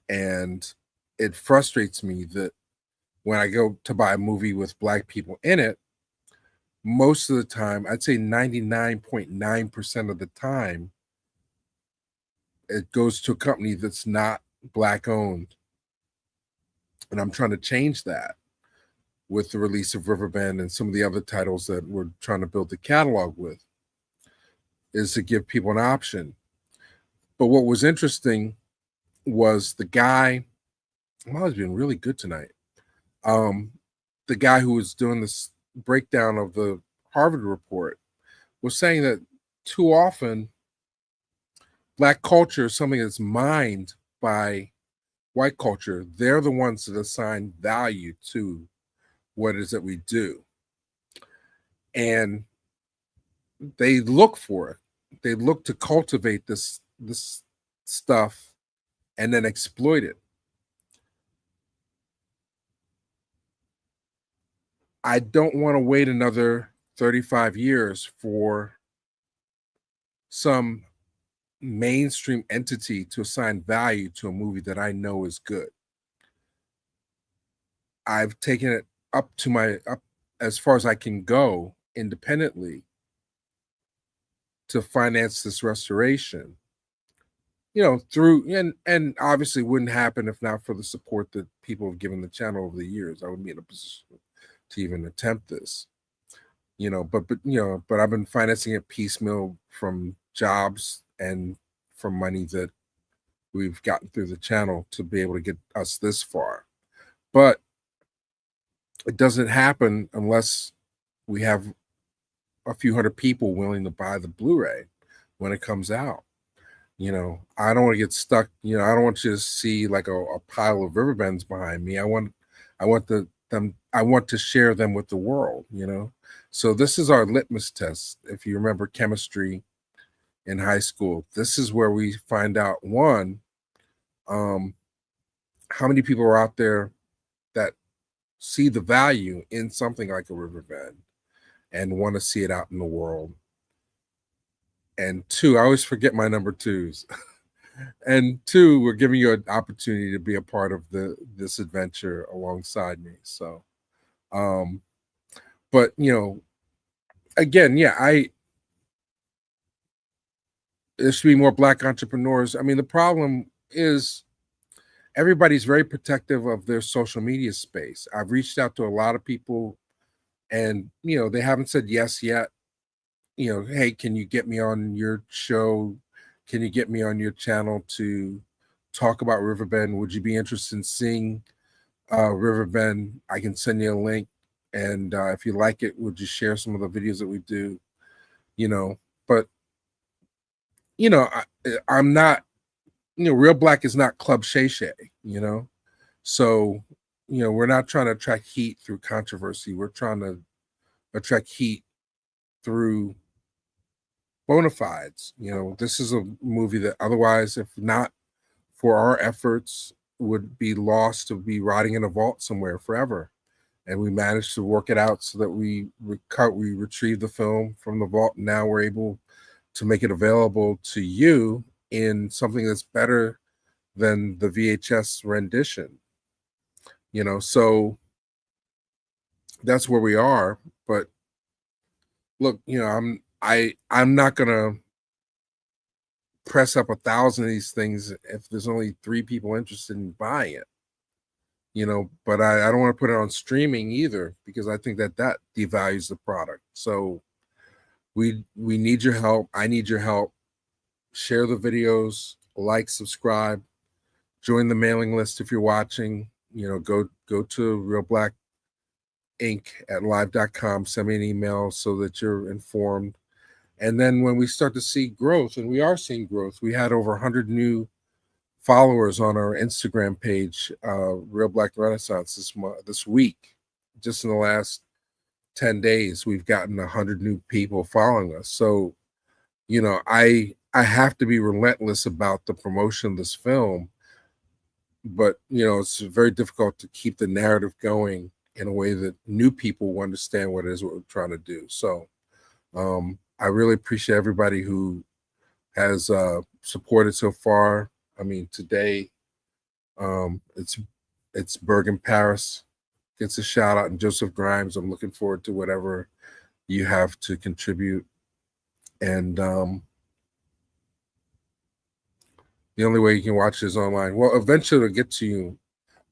And it frustrates me that when I go to buy a movie with Black people in it, most of the time, I'd say 99.9% of the time, it goes to a company that's not Black owned. And I'm trying to change that with the release of Riverbend and some of the other titles that we're trying to build the catalog with, is to give people an option. But what was interesting was the guy, Molly's been really good tonight. The guy who was doing this breakdown of the Harvard report was saying that too often Black culture is something that's mined by white culture. They're the ones that assign value to what it is that we do. And they look for it. They look to cultivate this stuff and then exploit it. I don't want to wait another 35 years for some mainstream entity to assign value to a movie that I know is good. I've taken it up as far as I can go independently to finance this restoration. You know, through and obviously wouldn't happen if not for the support that people have given the channel over the years. I wouldn't be in a position to even attempt this. You know, but I've been financing it piecemeal from jobs and from money that we've gotten through the channel to be able to get us this far. But it doesn't happen unless we have a few hundred people willing to buy the Blu-ray when it comes out. I don't want to get stuck. I don't want you to see like a pile of Riverbends behind me. I want to share them with the world. So this is our litmus test. If you remember chemistry in high school, this is where we find out, one, how many people are out there that see the value in something like a Riverbend and want to see it out in the world. And two, I always forget my number twos. And two, we're giving you an opportunity to be a part of this adventure alongside me. So, but again, there should be more Black entrepreneurs. I mean, the problem is everybody's very protective of their social media space. I've reached out to a lot of people, and they haven't said yes yet. Hey, can you get me on your show? Can you get me on your channel to talk about Riverbend? Would you be interested in seeing Riverbend? I can send you a link, and if you like it, would you share some of the videos that we do? But I'm not. Reelblack is not Club Shay Shay. So we're not trying to attract heat through controversy. We're trying to attract heat through bona fides. This is a movie that otherwise, if not for our efforts, would be lost to be rotting in a vault somewhere forever. And we managed to work it out so that we retrieved the film from the vault. And now we're able to make it available to you in something that's better than the VHS rendition. So that's where we are. But look, I'm not gonna press up 1,000 of these things if there's only 3 people interested in buying it. But I don't want to put it on streaming either, because I think that devalues the product. So we need your help. I need your help. Share the videos, like, subscribe, join the mailing list if you're watching. Go to Reelblack Inc. at live.com, send me an email so that you're informed. And then when we start to see growth, and we are seeing growth, we had over 100 new followers on our Instagram page, Reelblack Renaissance, this week. Just in the last 10 days, we've gotten 100 new people following us. So, I have to be relentless about the promotion of this film, but it's very difficult to keep the narrative going in a way that new people will understand what it is what we're trying to do. So I really appreciate everybody who has supported so far. I mean, today it's Bergen Paris gets a shout out, and Joseph Grimes. I'm looking forward to whatever you have to contribute. And the only way you can watch it is online. Well, eventually it'll get to you,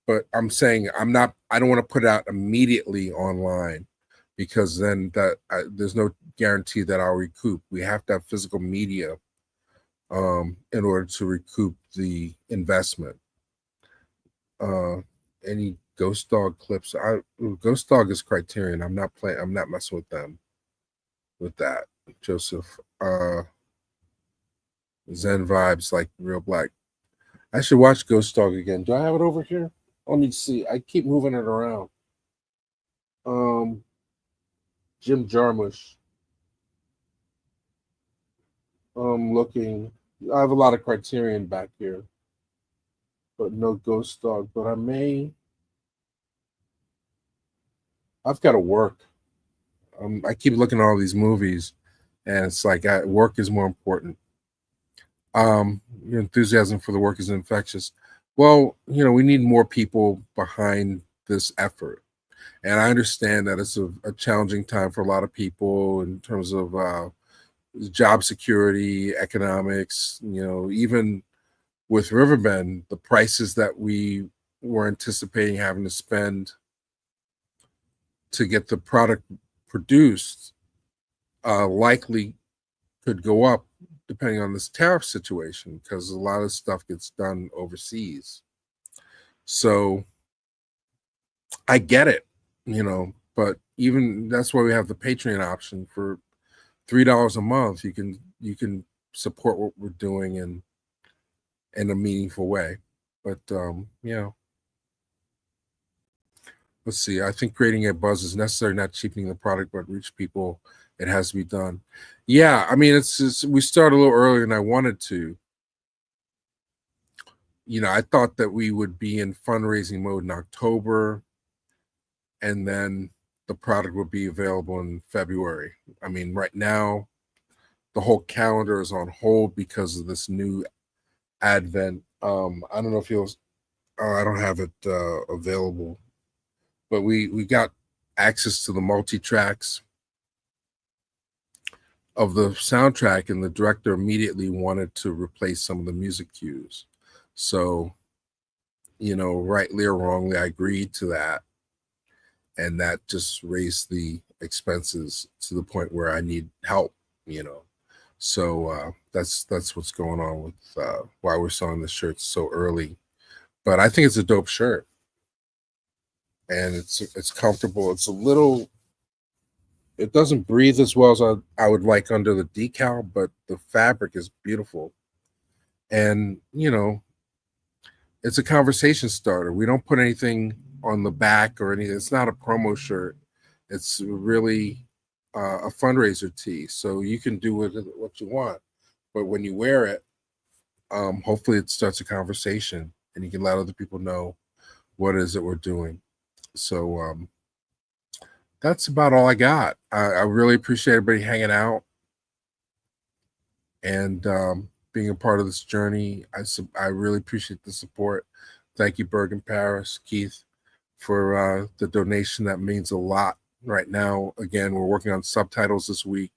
but I'm saying I don't want to put it out immediately online, because then there's no guarantee that I'll recoup. We have to have physical media in order to recoup the investment. Any Ghost Dog clips? Ghost Dog is Criterion. I'm not messing with them with that. Joseph. Zen vibes like Reelblack. I should watch Ghost Dog again. Do I have it over here? Let me see. I keep moving it around. Jim Jarmusch. Looking. I have a lot of Criterion back here, but no Ghost Dog. But I've got to work. I keep looking at all these movies, and it's like work is more important. Your enthusiasm for the work is infectious. Well, we need more people behind this effort. And I understand that it's a challenging time for a lot of people in terms of job security, economics, even with Riverbend, the prices that we were anticipating having to spend to get the product produced likely could go up depending on this tariff situation, because a lot of stuff gets done overseas. So I get it, but even that's why we have the Patreon option for $3 a month. You can support what we're doing, and in a meaningful way. But let's see. I think creating a buzz is necessary, not cheapening the product, but reach people. It has to be done. Yeah, I mean, it's just, we started a little earlier than I wanted to. I thought that we would be in fundraising mode in October, and then the product would be available in February. I mean, right now, the whole calendar is on hold because of this new advent. I don't know if you'll. I don't have it available, but we got access to the multi-tracks of the soundtrack, and the director immediately wanted to replace some of the music cues. So, rightly or wrongly, I agreed to that. And that just raised the expenses to the point where I need help, So that's what's going on with why we're selling the shirts so early. But I think it's a dope shirt. And it's comfortable. It's a little, it doesn't breathe as well as I would like under the decal, but the fabric is beautiful. And, it's a conversation starter. We don't put anything on the back or anything. It's not a promo shirt. It's really a fundraiser tee. So you can do with it what you want. But when you wear it, hopefully it starts a conversation and you can let other people know what it is that we're doing. So that's about all I got. I really appreciate everybody hanging out and being a part of this journey. I really appreciate the support. Thank you, Bergen Paris, Keith, for the donation. That means a lot right now. Again, we're working on subtitles this week.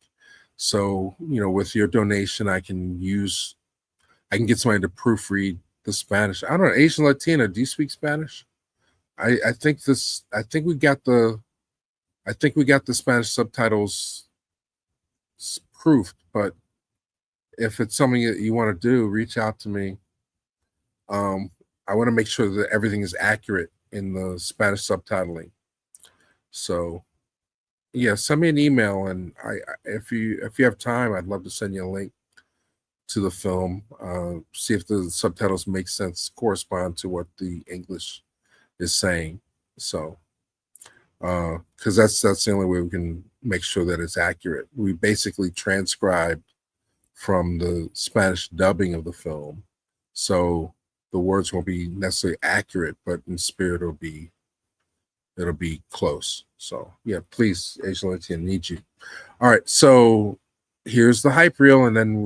So, with your donation, I can get somebody to proofread the Spanish. I don't know, Asian Latina, do you speak Spanish? I think we got the Spanish subtitles proofed, but if it's something that you want to do, reach out to me. I want to make sure that everything is accurate in the Spanish subtitling. So, yeah, send me an email, and if you have time, I'd love to send you a link to the film. See if the subtitles make sense, correspond to what the English is saying. So, because that's the only way we can make sure that it's accurate. We basically transcribed from the Spanish dubbing of the film, so the words won't be necessarily accurate, but in spirit it'll be close. So yeah, please, Asian Latina, need you. All right, so here's the hype reel, and then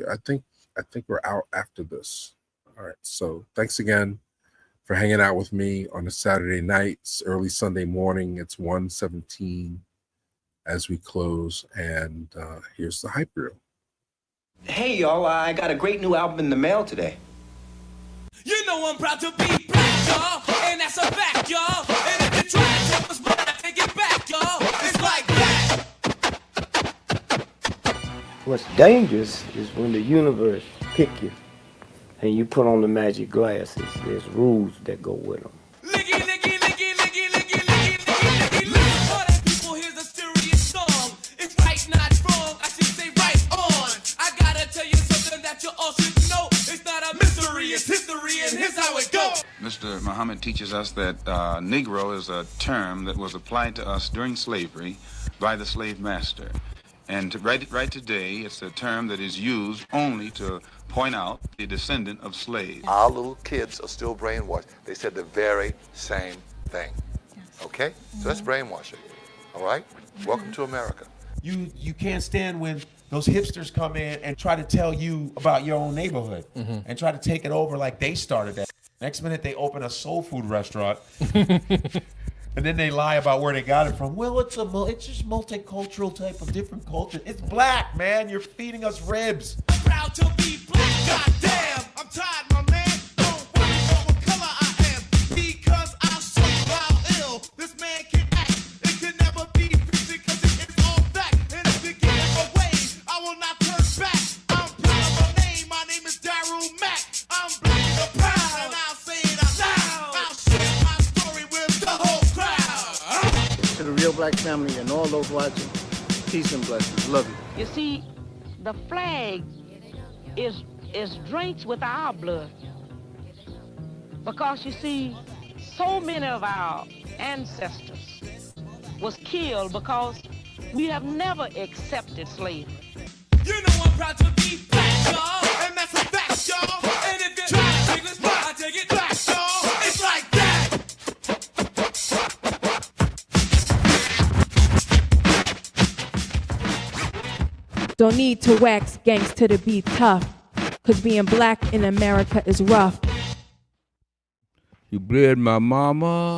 I think we're out after this. All right, so thanks again for hanging out with me on a Saturday night. It's early Sunday morning. It's 1:17 as we close, and here's the hype reel. Hey y'all, I got a great new album in the mail today. You know I'm proud to be black, y'all, and that's a fact, y'all. And if you try to take us back, I take it back, y'all. It's like that. What's dangerous is when the universe pick you and you put on the magic glasses. There's rules that go with them. Licky, licky, licky, licky, licky, licky, licky, licky. Listen, all that people, here's a serious song. It's right, not wrong, I should say right on. I gotta tell you something that you all should know. It's not a mystery, it's history, and here's how it goes. Mr. Muhammad teaches us that Negro is a term that was applied to us during slavery by the slave master. And right today, it's a term that is used only to point out the descendant of slaves. Our little kids are still brainwashed. They said the very same thing. Okay? So that's brainwashing. All right? Welcome to America. You can't stand when those hipsters come in and try to tell you about your own neighborhood and try to take it over like they started that. Next minute they open a soul food restaurant and then they lie about where they got it from. Well, it's just multicultural type of different culture. It's black, man. You're feeding us ribs. Proud to be black, goddamn. I'm tired, my man. Don't worry about what color I am. Because I'm so wild ill. This man can act. It can never be fixed because it is all fact. And if you give it away, I will not turn back. I'm proud of my name. My name is Daryl Mack. I'm black and proud. And I'll say it out loud. I'll share my story with the whole crowd. To the Reelblack family and all those watching, peace and blessings. Love you. You see, the flag is drinks with our blood. Because you see, so many of our ancestors was killed because we have never accepted slavery. You know I'm proud to be black, y'all, and that's a fact, y'all. And if you try to take this, I take it back, y'all. It's like that. Don't need to wax gangster to be tough, 'cause being black in America is rough. You bled my mama.